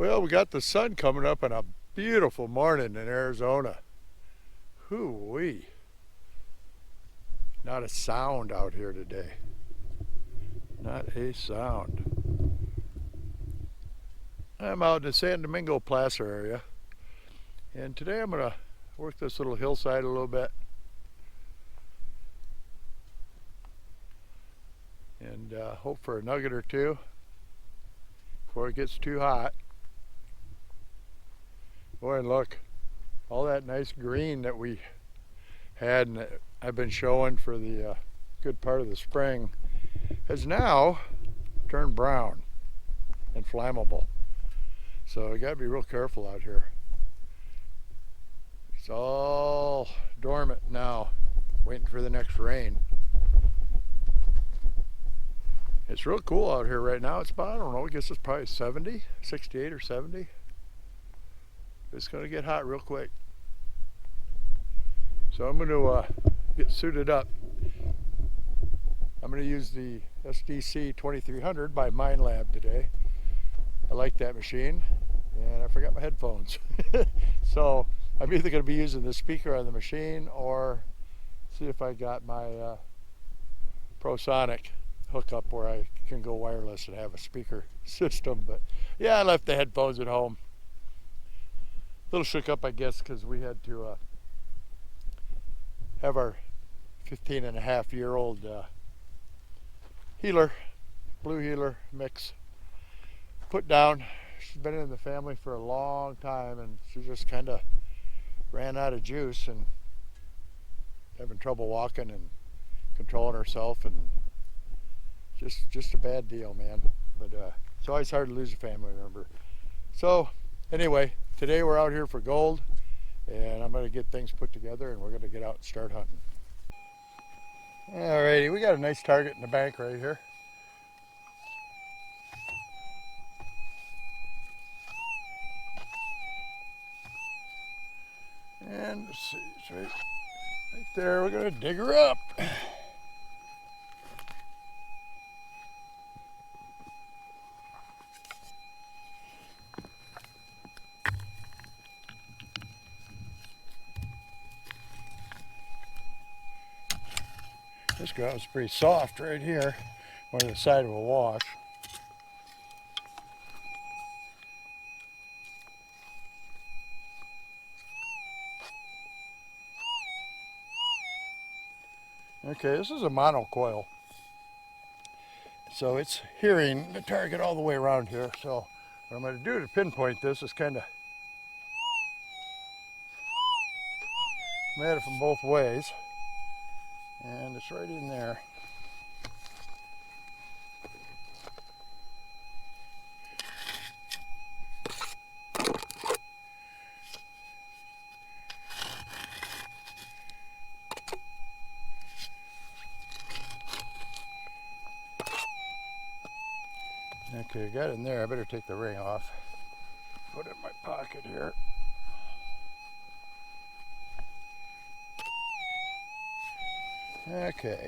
Well, we got the sun coming up on a beautiful morning in Arizona. Hoo-wee. Not a sound out here today. Not a sound. I'm out in the San Domingo Plaza area, and today I'm going to work this little hillside a little bit and hope for a nugget or two before it gets too hot. Boy, look, all that nice green that we had and that I've been showing for the good part of the spring has now turned brown and flammable. So you gotta be real careful out here. It's all dormant now, waiting for the next rain. It's real cool out here right now. It's about, I don't know, I guess it's probably 70, 68 or 70. It's gonna get hot real quick. So I'm gonna get suited up. I'm gonna use the SDC 2300 by Minelab today. I like that machine, and I forgot my headphones. So I'm either gonna be using the speaker on the machine or see if I got my ProSonic hookup where I can go wireless and have a speaker system. But yeah, I left the headphones at home. A little shook up, I guess, because we had to have our 15-and-a-half-year-old healer, blue healer mix put down. She's been in the family for a long time, and she just kind of ran out of juice and having trouble walking and controlling herself, and just a bad deal, man. But it's always hard to lose a family member. So anyway, today we're out here for gold, and I'm going to get things put together, and we're going to get out and start hunting. Alrighty, we got a nice target in the bank right here. And let's see, it's right there. We're going to dig her up. This ground's pretty soft right here, on the side of a wash. Okay, this is a monocoil, so it's hearing the target all the way around here. So what I'm going to do to pinpoint this is kind of come at it from both ways, and it's right in there. Okay, got it in there. I better take the ring off. Put it in my pocket here. Okay,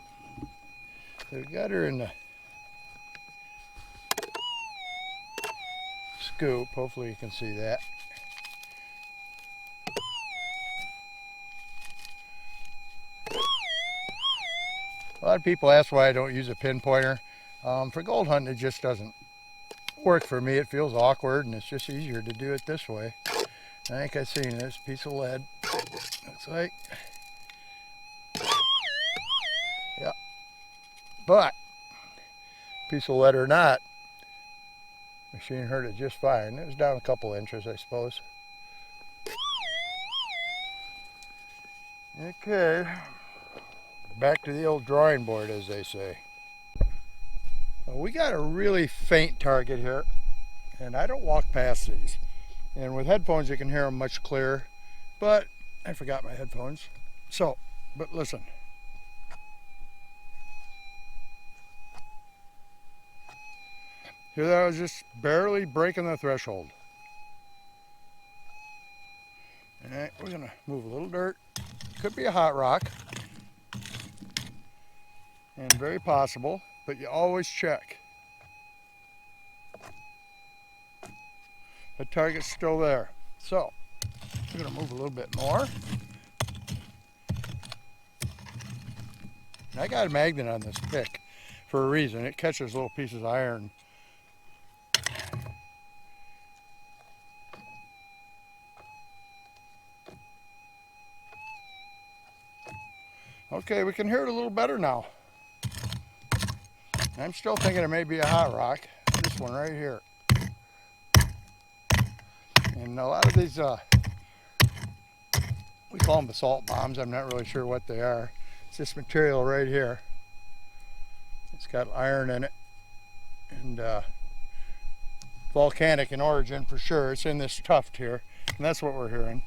so we got her in the scoop. Hopefully you can see that. A lot of people ask why I don't use a pinpointer. For gold hunting, it just doesn't work for me. It feels awkward, and it's just easier to do it this way. I think I've seen this piece of lead. Looks like. Yeah. But, piece of lead or not, machine heard it just fine. It was down a couple inches, I suppose. Okay. Back to the old drawing board, as they say. Well, we got a really faint target here, and I don't walk past these. And with headphones, you can hear them much clearer, but I forgot my headphones. So, but listen. Here I was just barely breaking the threshold. All right, we're gonna move a little dirt. Could be a hot rock, and very possible, but you always check. The target's still there. So I'm gonna move a little bit more. And I got a magnet on this pick for a reason. It catches little pieces of iron. Okay, we can hear it a little better now. I'm still thinking it may be a hot rock. This one right here. And a lot of these, we call them basalt bombs. I'm not really sure what they are. It's this material right here. It's got iron in it. And volcanic in origin for sure. It's in this tuft here. And that's what we're hearing.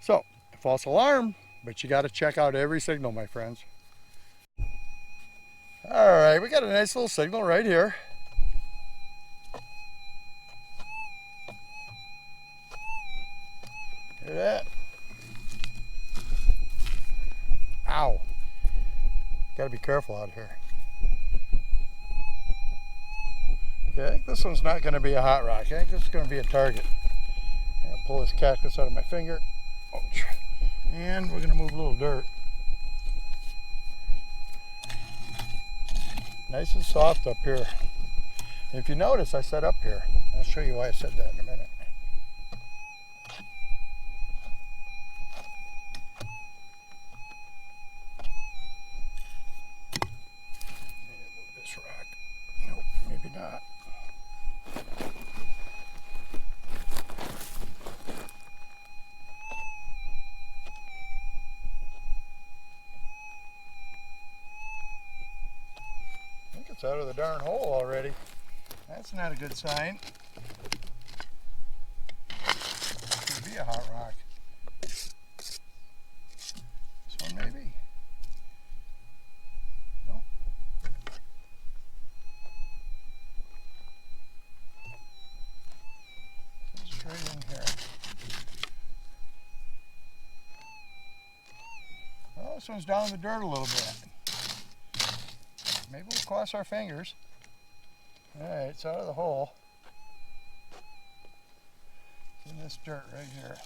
So, false alarm, but you got to check out every signal, my friends. All right, we got a nice little signal right here. Hear that? Ow. Got to be careful out here. Okay, I think this one's not going to be a hot rock. I think this is going to be a target. I'm going to pull this cactus out of my finger. Ouch. And we're going to move a little dirt. Nice and soft up here. If you notice, I set up here. I'll show you why I said that in a minute. Move this rock. Nope, maybe not. It's out of the darn hole already. That's not a good sign. Could be a hot rock. This one maybe. Nope. It's right in here. Well, this one's down in the dirt a little bit. Maybe we'll cross our fingers. All right, it's out of the hole. It's in this dirt right here.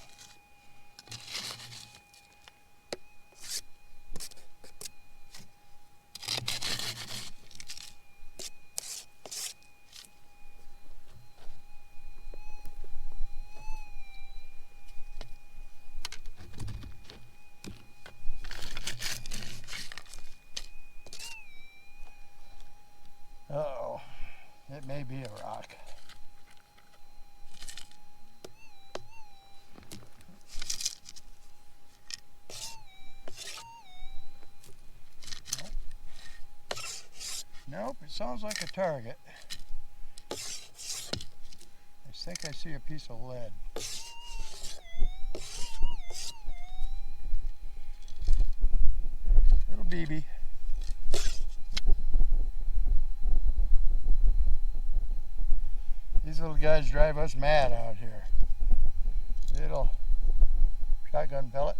Uh-oh, it may be a rock. Nope, it sounds like a target. I think I see a piece of lead. Little BB. These little guys drive us mad out here. Little shotgun pellet.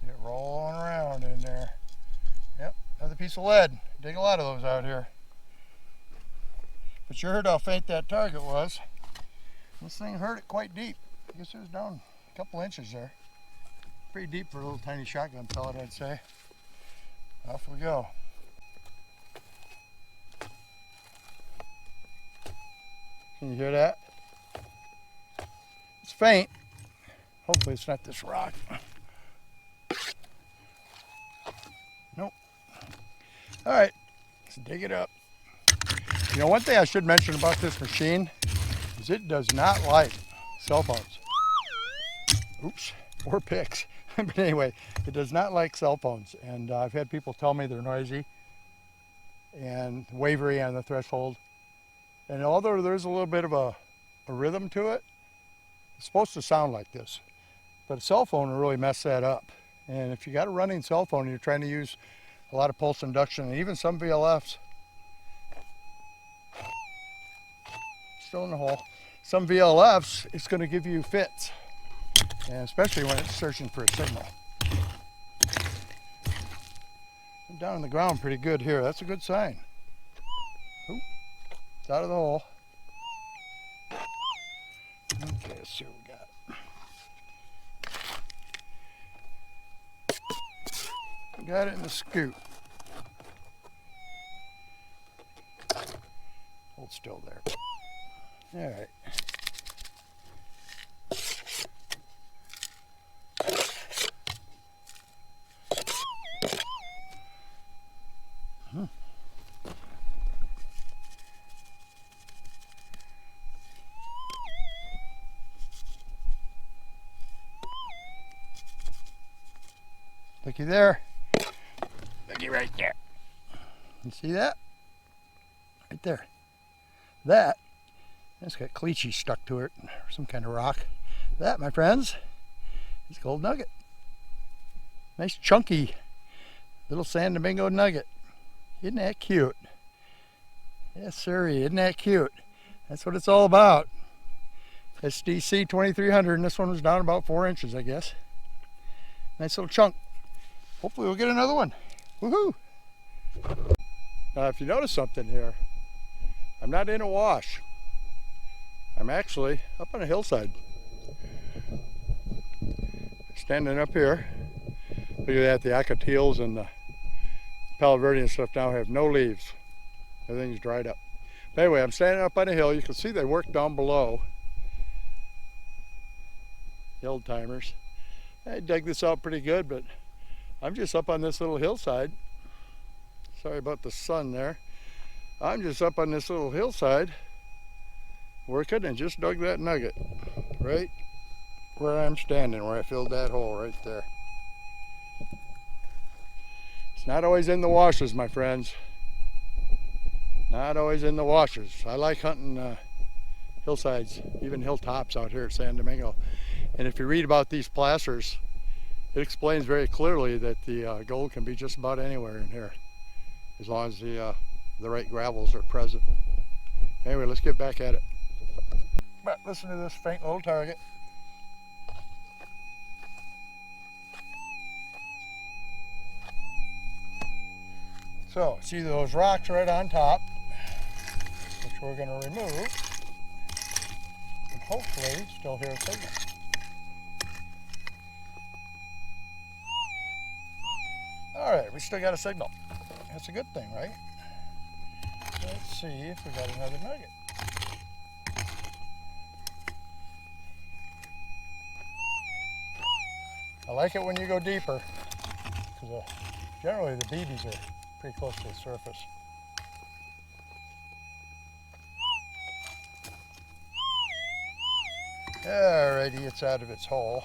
See it rolling around in there. Yep, another piece of lead. Dig a lot of those out here. But you heard how faint that target was. This thing hurt it quite deep. I guess it was down a couple inches there. Pretty deep for a little tiny shotgun pellet, I'd say. Off we go. Can you hear that? It's faint. Hopefully it's not this rock. Nope. All right, let's dig it up. You know, one thing I should mention about this machine is it does not like cell phones. Oops, or picks. But anyway, it does not like cell phones. And I've had people tell me they're noisy and wavery on the threshold. And although there's a little bit of a rhythm to it, it's supposed to sound like this. But a cell phone will really mess that up. And if you got a running cell phone and you're trying to use a lot of pulse induction and even some VLFs, still in the hole, some VLFs, it's going to give you fits. And especially when it's searching for a signal. down in the ground pretty good here. That's a good sign. Oop, it's out of the hole. Okay, let's see what we got. Got it in the scoop. Hold still there. All right. Looky there. Looky right there. You see that? Right there. That's got cleachy stuck to it, or some kind of rock. That, my friends, is gold nugget. Nice chunky little San Domingo nugget. Isn't that cute? Yes, sir. Isn't that cute? That's what it's all about. SDC 2300, and this one was down about 4 inches, I guess. Nice little chunk. Hopefully we'll get another one. Woohoo! Now, if you notice something here, I'm not in a wash. I'm actually up on a hillside. Standing up here. Look at that, the acatiles and the Palo Verde and stuff now have no leaves. Everything's dried up. But anyway, I'm standing up on a hill. You can see they work down below. The old timers. I dug this out pretty good, but I'm just up on this little hillside. Sorry about the sun there. I'm just up on this little hillside working and just dug that nugget right where I'm standing, where I filled that hole right there. It's not always in the washes, my friends. Not always in the washes. I like hunting hillsides, even hilltops out here at San Domingo. And if you read about these placers, it explains very clearly that the gold can be just about anywhere in here, as long as the right gravels are present. Anyway, let's get back at it. But listen to this faint little target. So, see those rocks right on top, which we're going to remove, and hopefully still hear a signal. All right, we still got a signal. That's a good thing, right? Let's see if we got another nugget. I like it when you go deeper, because generally the BBs are pretty close to the surface. Alrighty, it's out of its hole.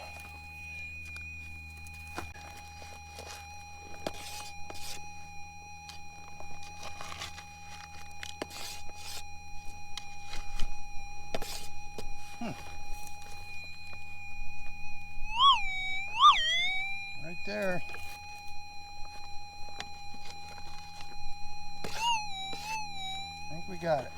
Right there. I think we got it.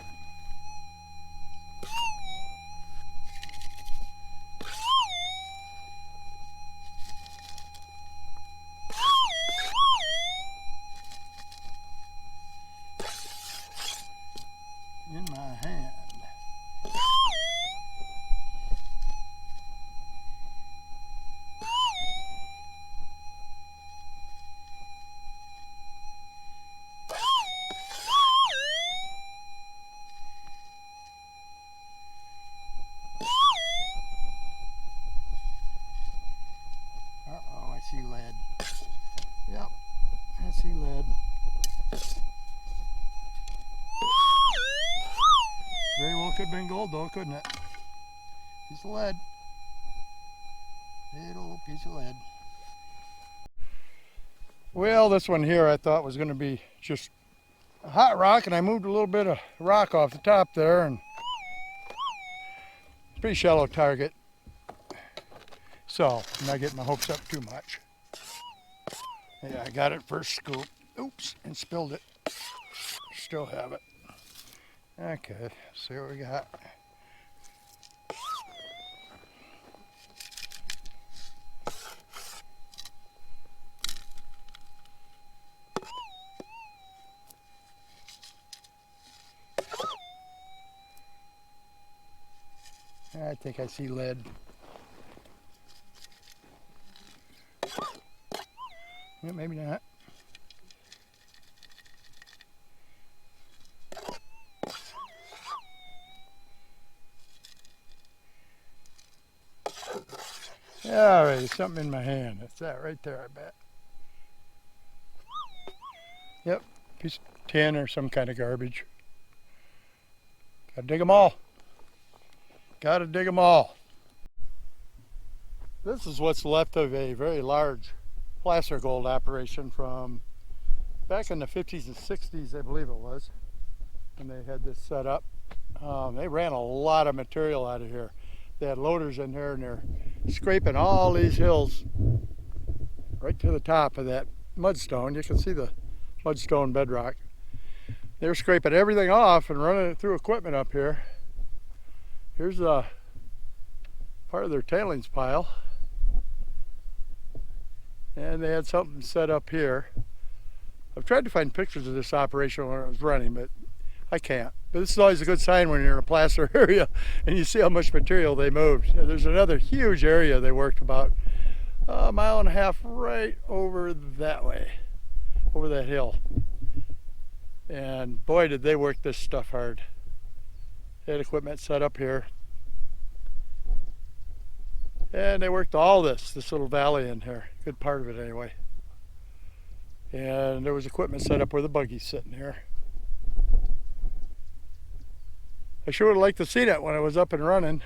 In my hand. Uh-oh, I see lead. Yep, I see lead. Very well could have been gold though, couldn't it? Piece of lead. Little piece of lead. Well, this one here I thought was going to be just a hot rock, and I moved a little bit of rock off the top there, and it's a pretty shallow target. So, I'm not getting my hopes up too much. Yeah, I got it first scoop. Oops, and spilled it. Still have it. Okay, let's see what we got. I think I see lead. Yeah, maybe not. All right, there's something in my hand. That's that right there, I bet. Yep, piece of tin or some kind of garbage. Gotta dig them all. Gotta dig them all. This is what's left of a very large placer gold operation from back in the 50s and 60s, I believe it was, when they had this set up. They ran a lot of material out of here. They had loaders in here and they're scraping all these hills right to the top of that mudstone. You can see the mudstone bedrock. They're scraping everything off and running it through equipment up here. Here's a part of their tailings pile. And they had something set up here. I've tried to find pictures of this operation when it was running, but I can't. But this is always a good sign when you're in a placer area and you see how much material they moved. There's another huge area they worked about a mile and a half right over that way, over that hill. And boy, did they work this stuff hard. They had equipment set up here. And they worked all this little valley in here, good part of it anyway. And there was equipment set up where the buggy's sitting here. I sure would have liked to see that when I was up and running.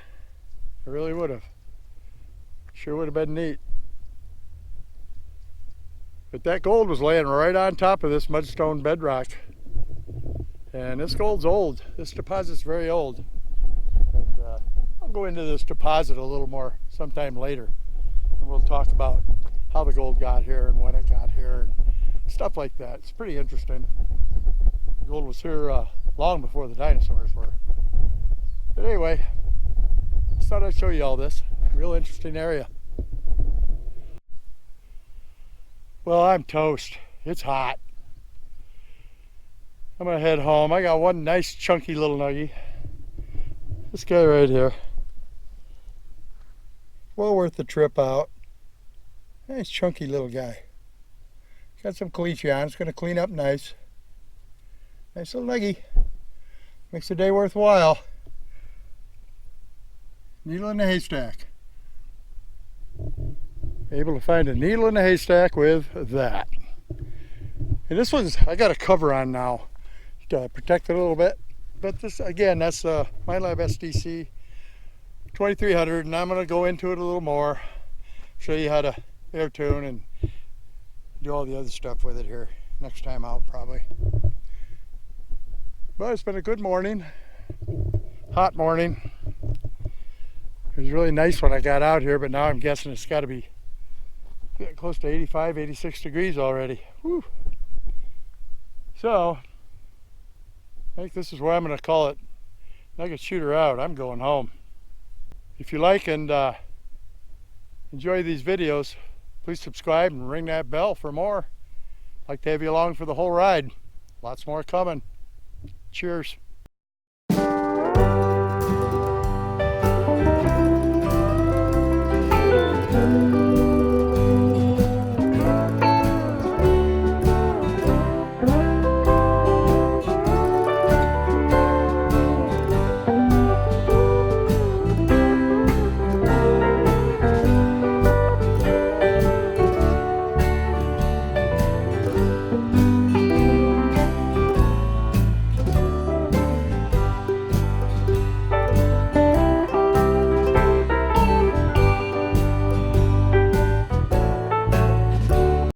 I really would have. Sure would have been neat. But that gold was laying right on top of this mudstone bedrock. And this gold's old. This deposit's very old. And I'll go into this deposit a little more sometime later. And we'll talk about how the gold got here and when it got here and stuff like that. It's pretty interesting. The gold was here long before the dinosaurs were. But anyway, just thought I'd show you all this. Real interesting area. Well, I'm toast. It's hot. I'm gonna head home. I got one nice chunky little nuggie. This guy right here. Well worth the trip out. Nice chunky little guy. Got some caliche on. It's gonna clean up nice. Nice little nuggie. Makes the day worthwhile. Needle in the haystack. Able to find a needle in the haystack with that. And this one's, I got a cover on now to protect it a little bit. But this, again, that's Minelab SDC 2300, and I'm going to go into it a little more. Show you how to air tune and do all the other stuff with it here next time out probably. But it's been a good morning. Hot morning. It was really nice when I got out here, but now I'm guessing it's got to be getting close to 85, 86 degrees already. Whew. So, I think this is where I'm going to call it Nugget Shooter out. I'm going home. If you like and enjoy these videos, please subscribe and ring that bell for more. I'd like to have you along for the whole ride. Lots more coming. Cheers.